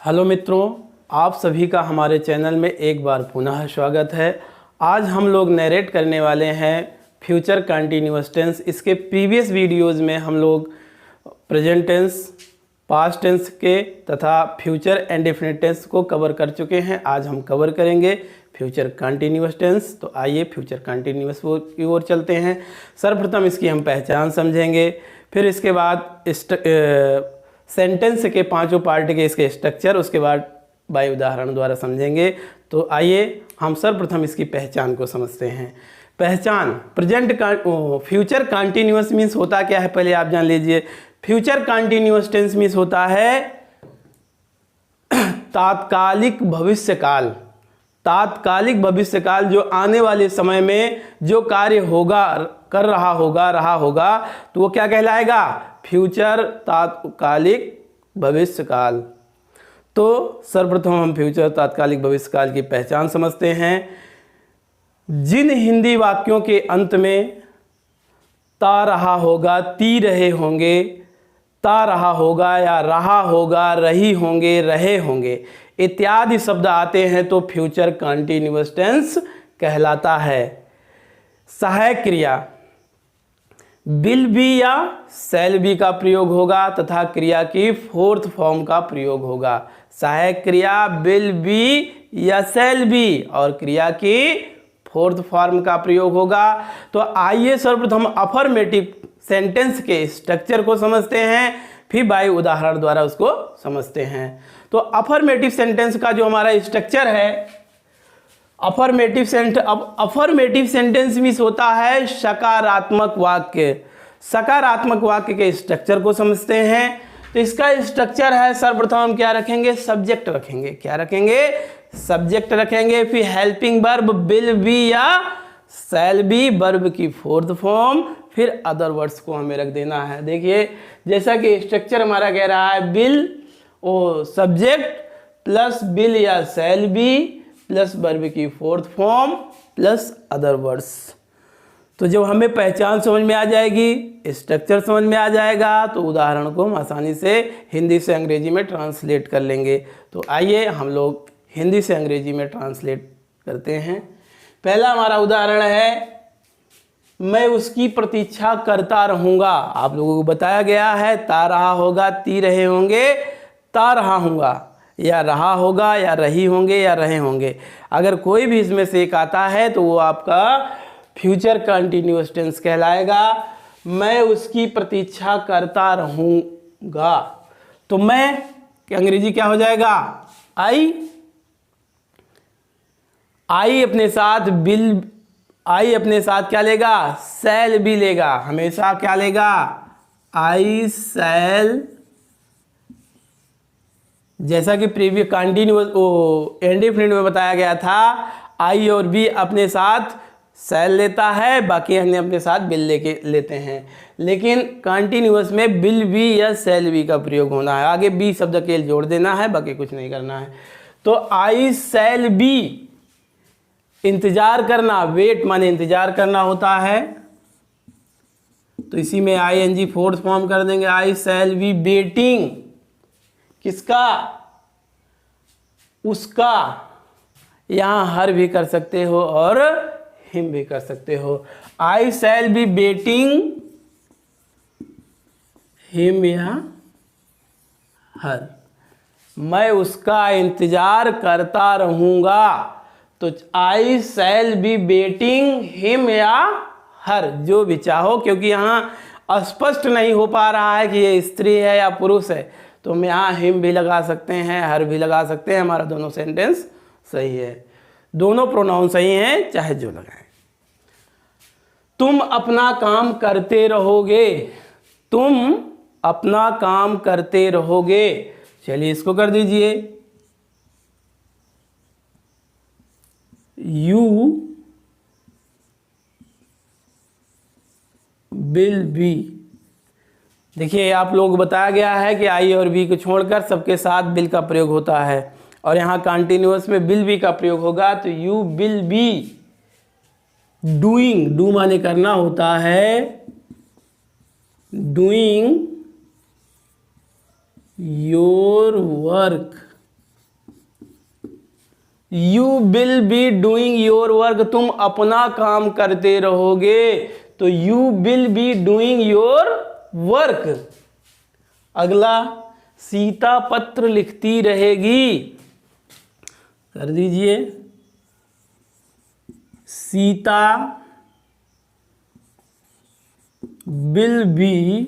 Hello मित्रों, आप सभी का हमारे चैनल में एक बार पुनः स्वागत है। आज हम लोग नरेट करने वाले हैं फ्यूचर कंटिन्यूअस टेंस। इसके प्रीवियस वीडियोस में हम लोग प्रेजेंट टेंस, पास्ट टेंस के तथा फ्यूचर इंडेफिनिट टेंस को कवर कर चुके हैं। आज हम कवर करेंगे फ्यूचर कंटिन्यूअस टेंस। तो आइए फ्यूचर कंटिन्यूअस की ओर चलते हैं। सर्वप्रथम इसकी हम पहचान समझेंगे, फिर इसके बाद सेंटेंस के पांचों पार्ट के इसके स्ट्रक्चर, उसके बाद बाय उदाहरण द्वारा समझेंगे। तो आइए हम सर्वप्रथम इसकी पहचान को समझते हैं। पहचान, फ्यूचर कंटिन्यूअस मीन्स होता क्या है, पहले आप जान लीजिए। फ्यूचर कंटिन्यूअस टेंस मीन्स होता है तात्कालिक भविष्यकाल। तात्कालिक भविष्यकाल, जो आने वाले समय में जो कार्य होगा, कर रहा होगा, तो वो क्या कहलाएगा? फ्यूचर तात्कालिक भविष्यकाल। तो सर्वप्रथम हम फ्यूचर तात्कालिक भविष्यकाल की पहचान समझते हैं। जिन हिंदी वाक्यों के अंत में ता रहा होगा, ती रहे होंगे, ता रहा होगा या रहा होगा, रही होंगे, रहे होंगे इत्यादि शब्द आते हैं तो फ्यूचर कंटिन्यूअस टेंस कहलाता है। सहायक क्रिया विल बी या शैल बी का प्रयोग होगा तथा क्रिया की फोर्थ फॉर्म का प्रयोग होगा। सहायक क्रिया विल बी या शैल बी और क्रिया की फोर्थ फॉर्म का प्रयोग होगा। तो आइए सर्वप्रथम अफर्मेटिव सेंटेंस के स्ट्रक्चर को समझते हैं, फिर बाय उदाहरण द्वारा उसको समझते हैं। तो अफर्मेटिव सेंटेंस का जो हमारा स्ट्रक्चर है, अफर्मेटिव सेंटेंस मीन्स होता है सकारात्मक वाक्य। सकारात्मक वाक्य के स्ट्रक्चर को समझते हैं। तो इसका स्ट्रक्चर है, सर्वप्रथम हम क्या रखेंगे? सब्जेक्ट रखेंगे। क्या रखेंगे? सब्जेक्ट रखेंगे। फिर हेल्पिंग वर्ब विल बी या शैल बी, वर्ब की फोर्थ फॉर्म, फिर अदर वर्ड्स को हमें रख देना है। देखिए जैसा कि स्ट्रक्चर हमारा कह रहा है, विल ओ सब्जेक्ट प्लस विल या शैल बी प्लस वर्ब की fourth form plus other words. तो जब हमें पहचान समझ में आ जाएगी, स्ट्रक्चर समझ में आ जाएगा, तो उदाहरण को हम आसानी से हिंदी से अंग्रेजी में ट्रांसलेट कर लेंगे। तो आइए हम लोग हिंदी से अंग्रेजी में ट्रांसलेट करते हैं। पहला हमारा उदाहरण है, मैं उसकी प्रतीक्षा करता रहूँगा। आप लोगों को बताया गया है ता रहा होगा, ती रहे होंगे, ता रहा हूँगा, या रहा होगा, या रही होंगे, या रहे होंगे। अगर कोई भी इसमें से एक आता है तो वो आपका फ्यूचर कंटिन्यूअस टेंस कहलाएगा। मैं उसकी प्रतीक्षा करता रहूँगा। तो मैं कि अंग्रेजी क्या हो जाएगा? आई अपने साथ विल, आई अपने साथ क्या लेगा? शैल भी लेगा। हमेशा क्या लेगा? आई शैल। जैसा कि प्रीवियस कंटिन्यूअस इंडेफिनिट में बताया गया था, आई और बी अपने साथ शैल लेता है, बाकी हमने अपने साथ विल लेते हैं। लेकिन कंटिन्यूअस में विल बी या शैल बी का प्रयोग होना है। आगे बी शब्द के जोड़ देना है, बाकी कुछ नहीं करना है। तो आई शैल बी, इंतजार करना, वेट माने इंतजार करना होता है। तो इसी में I N G fourth form कर देंगे। I shall be waiting. किसका? उसका। यहां हर भी कर सकते हो और हिम भी कर सकते हो। आई शैल बी वेटिंग हिम या हर। मैं उसका इंतजार करता रहूंगा। तो आई शैल बी वेटिंग हिम या हर, जो भी चाहो, क्योंकि यहां स्पष्ट नहीं हो पा रहा है कि ये स्त्री है या पुरुष है, तो हम यहाँ हिम भी लगा सकते हैं, हर भी लगा सकते हैं। हमारा दोनों सेंटेंस सही है, दोनों प्रोनाउन सही हैं, चाहे जो लगाएं। तुम अपना काम करते रहोगे। तुम अपना काम करते रहोगे। चलिए इसको कर दीजिए, यू विल बी। देखिए आप लोगों को बताया गया है कि आई और बी को छोड़कर सबके साथ विल का प्रयोग होता है, और यहाँ कंटिन्यूअस में विल बी का प्रयोग होगा। तो you will be doing, do माने करना होता है, doing your work. You will be doing your work, तुम अपना काम करते रहोगे, तो you will be doing your work. अगला, सीता पत्र लिखती रहेगी, कर दीजिए, Sita will be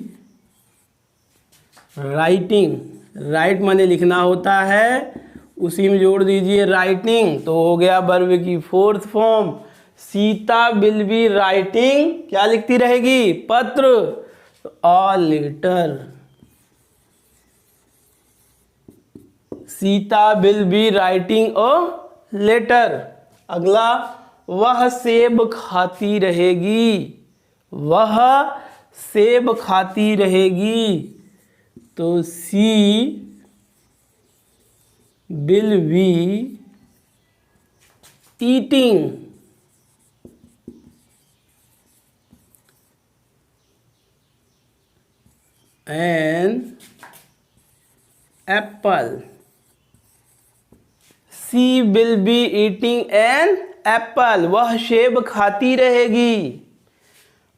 writing, right माने लिखना होता है, उसी में जोड़ दीजिए राइटिंग, तो हो गया वर्ब की fourth form. Sita will be writing, क्या लिखती रहेगी, पत्र, a letter. Sita will be writing a letter. अगला, वह सेब खाती रहेगी, वह सेब खाती रहेगी, तो she will be eating an apple, she will be eating an apple, वह सेब खाती रहेगी।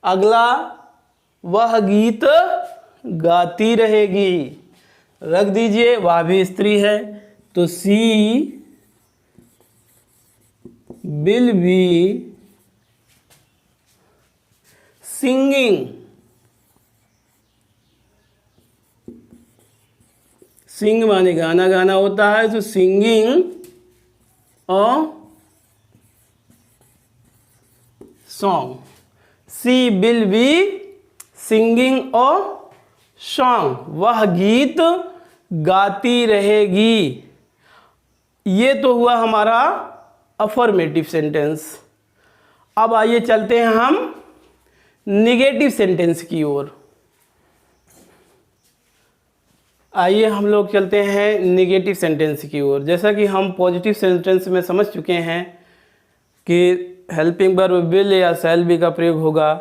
अगला, वह गीत गाती रहेगी, रख दीजिए, वह भी स्त्री है, तो she will be singing, sing माने गाना गाना होता है, तो singing a song, she will be singing a song, वह गीत गाती रहेगी। ये तो हुआ हमारा अफर्मेटिव सेंटेंस। अब आइए चलते हैं हम निगेटिव सेंटेंस की ओर। आइए हम लोग चलते हैं निगेटिव सेंटेंस की ओर। जैसा कि हम पॉजिटिव सेंटेंस में समझ चुके हैं कि हेल्पिंग वर्ब विल या शैल बी का प्रयोग होगा,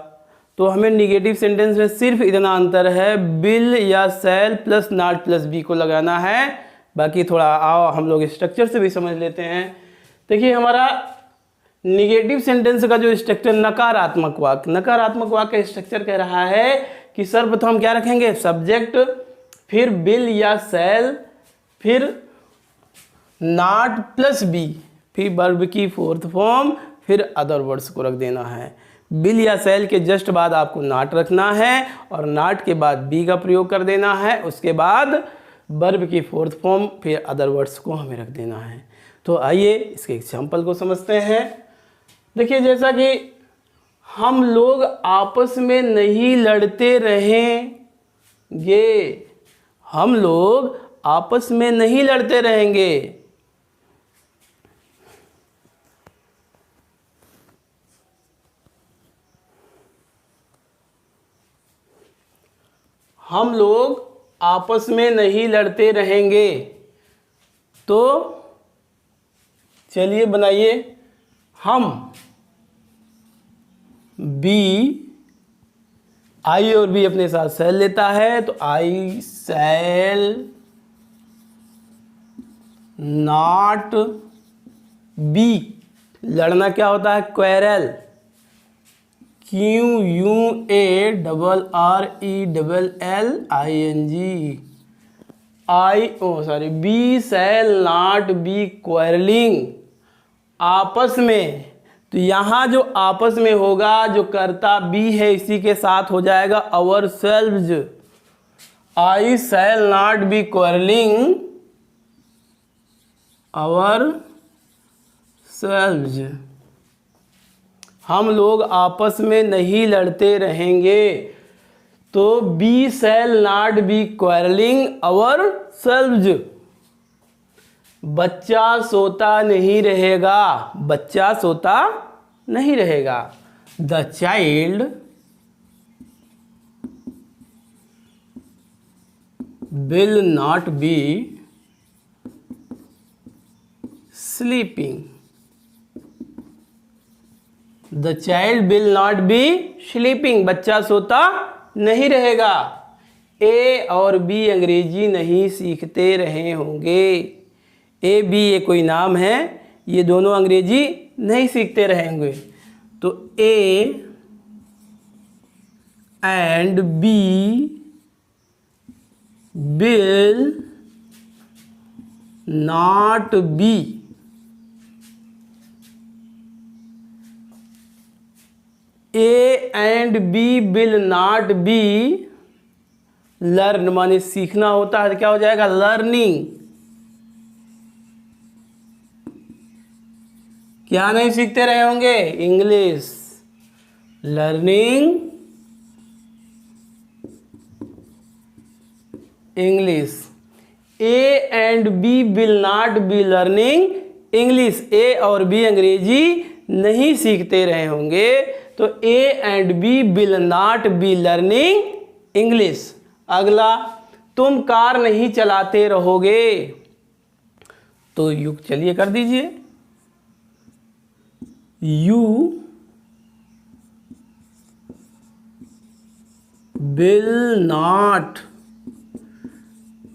तो हमें निगेटिव सेंटेंस में सिर्फ इतना अंतर है, विल या shall plus not plus be को लगाना है। बाकी थोड़ा आओ हम लोग स्ट्रक्चर से भी समझ लेते हैं। देखिए, हमारा निगेटिव सेंटेंस का जो स्ट्रक्चर नकारात्मक वाक्य, नकारात्मक वाक्य का स्ट्रक्चर कह रहा है कि सर्वप्रथम क्या रखेंगे, सब्जेक्ट, फिर विल या शैल, फिर नॉट प्लस बी, फिर वर्ब की फोर्थ फॉर्म, फिर अदर वर्ड्स को रख देना है। विल या शैल के जस्ट बाद आपको नॉट रखना है और नॉट के बाद बी का प्रयोग कर देना है, उसके बाद वर्ब की फोर्थ फॉर्म, फिर अदर वर्ड्स को हमें रख देना है। तो आइए इसके एग्जाम्पल को समझते हैं। देखिए, जैसा कि हम लोग आपस में नहीं लड़ते रहेंगे, हम लोग आपस में नहीं लड़ते रहेंगे, हम लोग आपस में नहीं लड़ते रहेंगे। तो चलिए बनाइए, हम, बी, आई और बी अपने साथ शैल लेता है, तो आई शैल नॉट बी, लड़ना क्या होता है, quarrel, QUARRELLING, be shall not be quarrelling, आपस में। तो यहाँ जो आपस में होगा, जो कर्ता बी है, इसी के साथ हो जाएगा ourselves, I shall not be quarrelling ourselves, हम लोग आपस में नहीं लड़ते रहेंगे। तो we shall not be quarrelling ourselves, बच्चा सोता नहीं रहेगा, बच्चा सोता नहीं रहेगा, the child will not be sleeping, the child will not be sleeping, बच्चा सोता नहीं रहेगा। ए और बी अंग्रेजी नहीं सीखते रहे होंगे, ए बी ये कोई नाम है, ये दोनों अंग्रेजी नहीं सीखते रहेंगे। तो A and B will not be A and B will not be learn माने सीखना होता है तो क्या हो जाएगा लर्निंग। क्या नहीं सीखते रहे होंगे English, learning English. A and B will not be learning English, A और बी अंग्रेजी नहीं सीखते रहे होंगे तो A and B will not be learning English. अगला, तुम कार नहीं चलाते रहोगे, तो यू चलिए कर दीजिए, you will not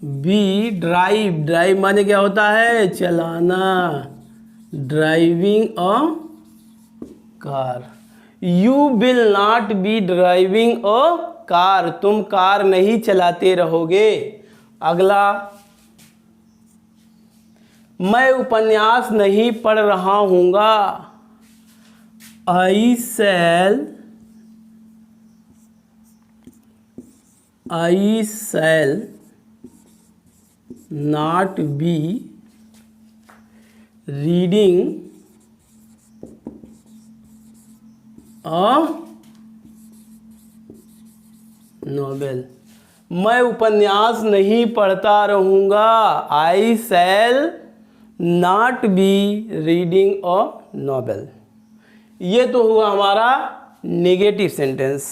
B drive, drive माने क्या होता है चलाना, driving a car. You will not B driving a car, तुम कार नहीं चलाते रहोगे। अगला, मैं उपन्यास नहीं पढ़ रहा हूँगा, आई शैल not be reading a novel, मैं उपन्यास नहीं पढ़ता रहूँगा, I shall not be reading a novel. ये तो हुआ हमारा नेगेटिव सेंटेंस।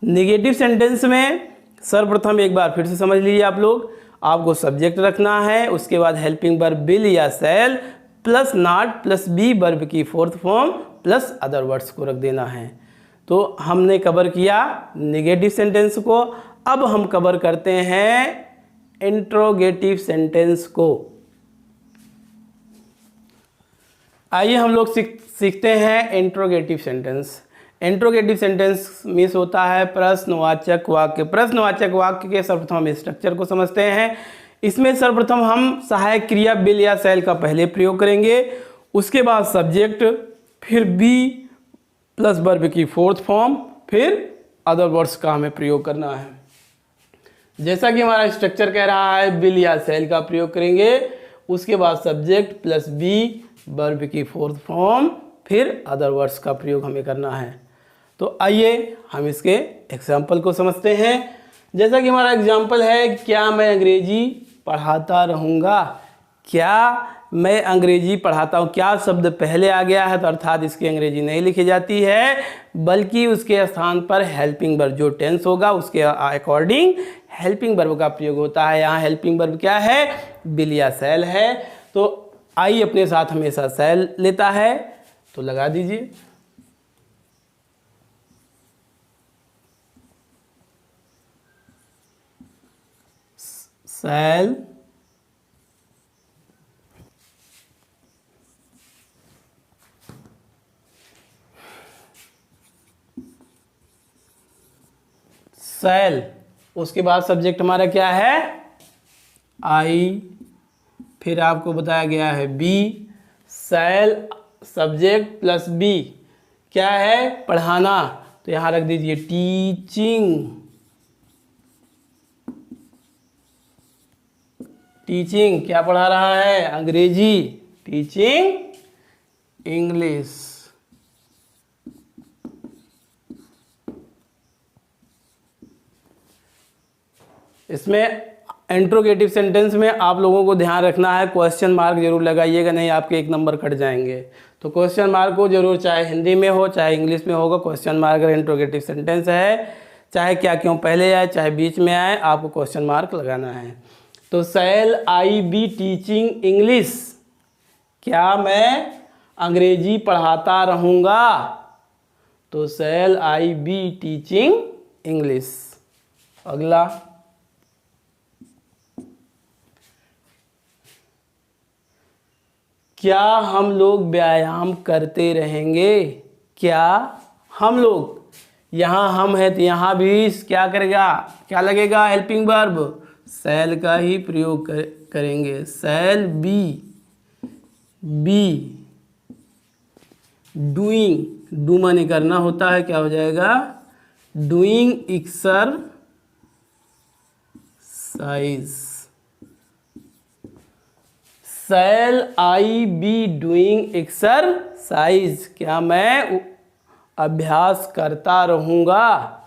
नेगेटिव सेंटेंस में सर्वप्रथम एक बार फिर से समझ लीजिए आप लोग, आपको सब्जेक्ट रखना है, उसके बाद हेल्पिंग वर्ब विल या shall plus not plus be verb की fourth form plus other words को रख देना है। तो हमने कवर किया नेगेटिव सेंटेंस को। अब हम कवर करते हैं इंट्रोगेटिव सेंटेंस को। आइए हम लोग सीखते हैं interrogative sentence. Interrogative sentence means होता है प्रश्नवाचक वाक्य। प्रश्नवाचक वाक्य के सर्वप्रथम स्ट्रक्चर को समझते हैं। इसमें सर्वप्रथम हम सहायक क्रिया विल या शैल का पहले प्रयोग करेंगे, उसके बाद सब्जेक्ट, फिर बी प्लस वर्ब की फोर्थ फॉर्म, फिर अदर वर्ड्स का हमें प्रयोग करना है। जैसा कि हमारा स्ट्रक्चर कह रहा है विल या शैल का प्रयोग करेंगे, उसके बाद सब्जेक्ट प्लस बी वर्ब की फोर्थ फॉर्म, फिर अदर वर्ड्स का प्रयोग हमें करना है। तो आइए हम इसके एग्जाम्पल को समझते हैं। जैसा कि हमारा एग्जाम्पल है, क्या मैं अंग्रेजी पढ़ाता रहूँगा। क्या मैं अंग्रेजी पढ़ाता हूँ, क्या शब्द पहले आ गया है तो अर्थात इसकी अंग्रेजी नहीं लिखी जाती है, बल्कि उसके स्थान पर हेल्पिंग वर्ब जो टेंस होगा उसके अकॉर्डिंग हेल्पिंग वर्ब का प्रयोग होता है। यहाँ हेल्पिंग वर्ब क्या है, विल या शैल है। तो आई अपने साथ हमेशा शैल लेता है, तो लगा दीजिए। शैल शैल, उसके बाद सब्जेक्ट हमारा क्या है आई, फिर आपको बताया गया है बी। शैल सब्जेक्ट प्लस बी क्या है पढ़ाना, तो यहाँ रख दीजिए टीचिंग। टीचिंग क्या पढ़ा रहा है, अंग्रेजी, टीचिंग इंग्लिश। इसमें इंट्रोगेटिव सेंटेंस में आप लोगों को ध्यान रखना है, क्वेश्चन मार्क जरूर लगाइएगा, नहीं आपके एक नंबर कट जाएंगे। तो क्वेश्चन मार्क को जरूर, चाहे हिंदी में हो चाहे इंग्लिश में होगा, क्वेश्चन मार्क अगर इंट्रोगेटिव सेंटेंस है, चाहे क्या क्यों पहले आए चाहे बीच में आए, आपको क्वेश्चन मार्क लगाना है। तो shall I be teaching English, क्या मैं अंग्रेजी पढ़ाता रहूँगा, तो shall I be teaching English. अगला, क्या हम लोग व्यायाम करते रहेंगे? क्या हम लोग, यहाँ हम है तो यहाँ भी क्या करेगा, क्या लगेगा, हेल्पिंग वर्ब शैल का ही प्रयोग करेंगे। शैल बी डूइंग, डू माने करना होता है, क्या हो जाएगा, doing exercise. Shall I be doing exercise, क्या मैं अभ्यास करता रहूँगा।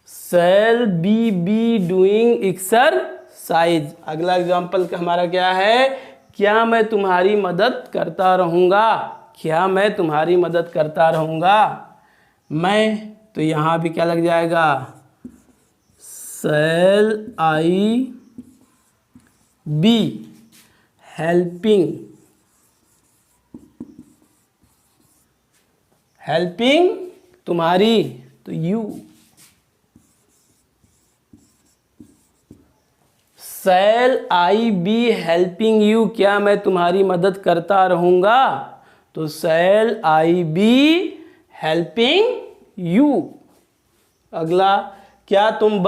Shall be doing exercise. अगला एग्जाम्पल हमारा क्या है, क्या मैं तुम्हारी मदद करता रहूँगा। क्या मैं तुम्हारी मदद करता रहूँगा। मैं, तो यहाँ भी क्या लग जाएगा, शैल आई बी हेल्पिंग तुम्हारी, तो you. Shall I be helping you, क्या मैं तुम्हारी मदद करता रहूँगा। तो shall I be helping you. अगला, क्या तुम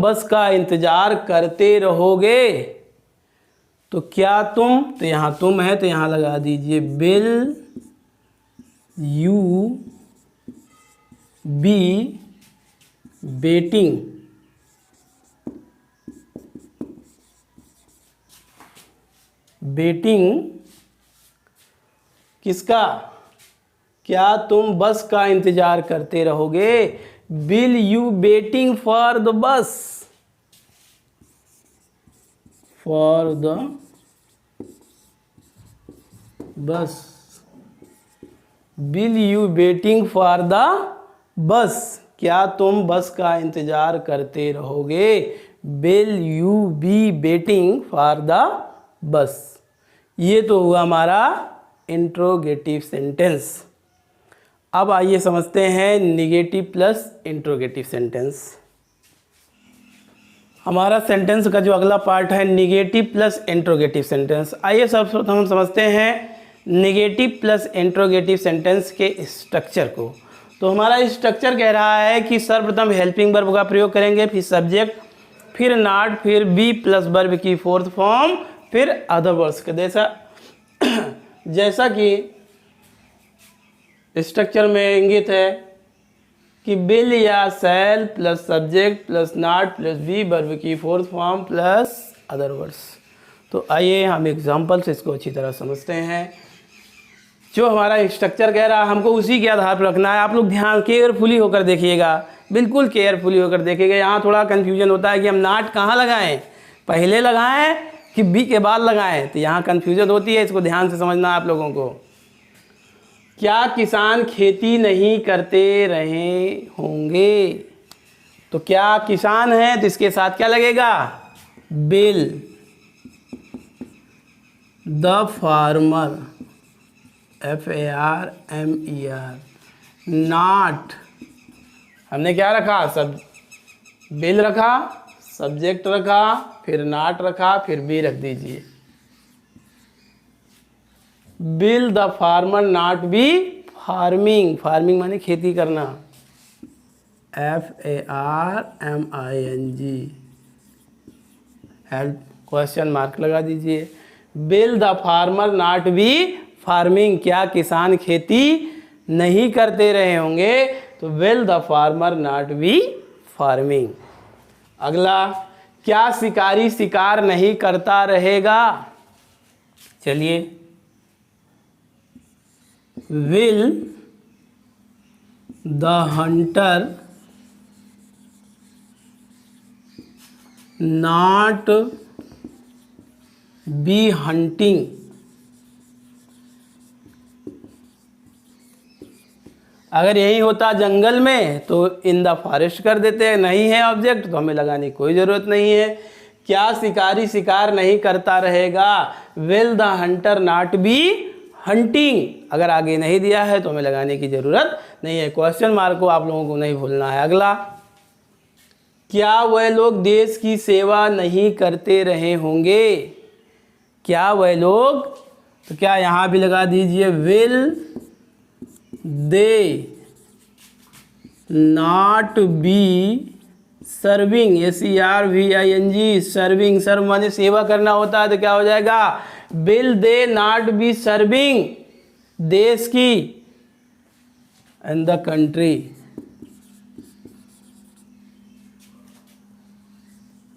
बस का इंतजार करते रहोगे। तो क्या तुम, तो यहाँ तुम है तो यहाँ लगा दीजिए विल यू बी वेटिंग। किसका, क्या तुम बस का इंतजार करते रहोगे। Will you waiting for the bus, will you waiting for the bus, क्या तुम बस का इंतजार करते रहोगे। Will you be waiting for the bus. ये तो हुआ हमारा इंट्रोगेटिव सेंटेंस। अब आइए समझते हैं निगेटिव प्लस इंट्रोगेटिव सेंटेंस। हमारा सेंटेंस का जो अगला पार्ट है निगेटिव प्लस इंट्रोगेटिव सेंटेंस। आइए सर्वप्रथम हम समझते हैं निगेटिव प्लस इंट्रोगेटिव सेंटेंस के स्ट्रक्चर को। तो हमारा स्ट्रक्चर कह रहा है कि सर्वप्रथम हेल्पिंग वर्ब का प्रयोग करेंगे, फिर सब्जेक्ट, फिर नॉट, फिर बी प्लस वर्ब की फोर्थ फॉर्म, फिर अदर वर्ड्स के जैसा कि स्ट्रक्चर में इंगित है कि विल या shall plus subject plus not plus be verb की fourth form plus other words. तो आइए हम एग्जांपल से इसको अच्छी तरह समझते हैं। जो हमारा स्ट्रक्चर कह रहा है हमको उसी के आधार पर रखना है। आप लोग ध्यान केयरफुली होकर देखिएगा, बिल्कुल केयरफुली होकर देखिएगा। यहाँ थोड़ा कन्फ्यूजन होता है कि हम नॉट कहाँ लगाएं, पहले लगाएं कि बी के बाद लगाएं, तो यहाँ कन्फ्यूजन होती है। इसको ध्यान से समझना है आप लोगों को। क्या किसान खेती नहीं करते रहे होंगे। तो क्या किसान है तो इसके साथ क्या लगेगा, will. The farmer FARMER। Not, हमने क्या रखा, सब विल रखा, सब्जेक्ट रखा, फिर नॉट रखा, फिर बी रख दीजिए। Will the farmer not bee farming, farming माने खेती करना, FARMING। हेल्प क्वेश्चन मार्क लगा दीजिए। Will the farmer not bee farming, क्या किसान खेती नहीं करते रहे होंगे। तो will the farmer not bee farming. अगला, क्या शिकारी शिकार नहीं करता रहेगा। चलिए, will the Hunter not be hunting. अगर यही होता जंगल में तो इन द फॉरेस्ट कर देते हैं, नहीं है ऑब्जेक्ट तो हमें लगाने की कोई ज़रूरत नहीं है। क्या शिकारी शिकार नहीं करता रहेगा। Will the Hunter not be hunting. अगर आगे नहीं दिया है तो हमें लगाने की ज़रूरत नहीं है। क्वेश्चन मार्क को आप लोगों को नहीं भूलना है। अगला, क्या वह लोग देश की सेवा नहीं करते रहे होंगे? क्या वह लोग, तो क्या यहाँ भी लगा दीजिए, will they not be serving, SERVING, serving, serve माने सेवा करना होता है, तो क्या हो जाएगा, will they not be serving देश की and the country,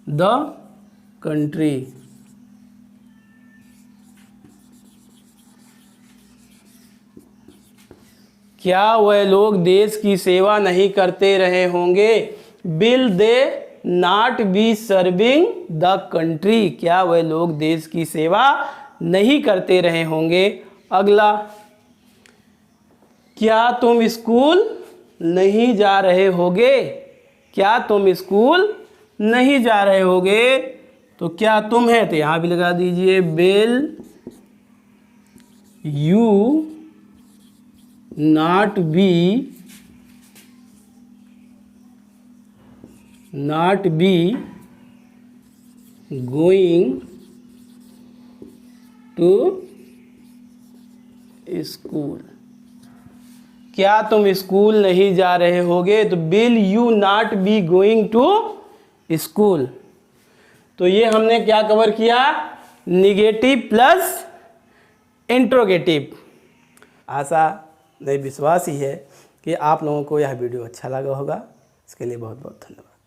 the country. क्या वह लोग देश की सेवा नहीं करते रहे होंगे? Will they not be serving the country, क्या वह लोग देश की सेवा नहीं करते रहे होंगे। अगला, क्या तुम स्कूल नहीं जा रहे होगे? क्या तुम स्कूल नहीं जा रहे होगे, तो क्या तुम है, तो यहां भी लगा दीजिए, will you not be going to school, क्या तुम स्कूल नहीं जा रहे होगे, तो will you not be going to school. तो ये हमने क्या कवर किया, निगेटिव प्लस इंट्रोगेटिव। आशा नहीं, विश्वास ही है कि आप लोगों को यह वीडियो अच्छा लगा होगा। इसके लिए बहुत बहुत धन्यवाद।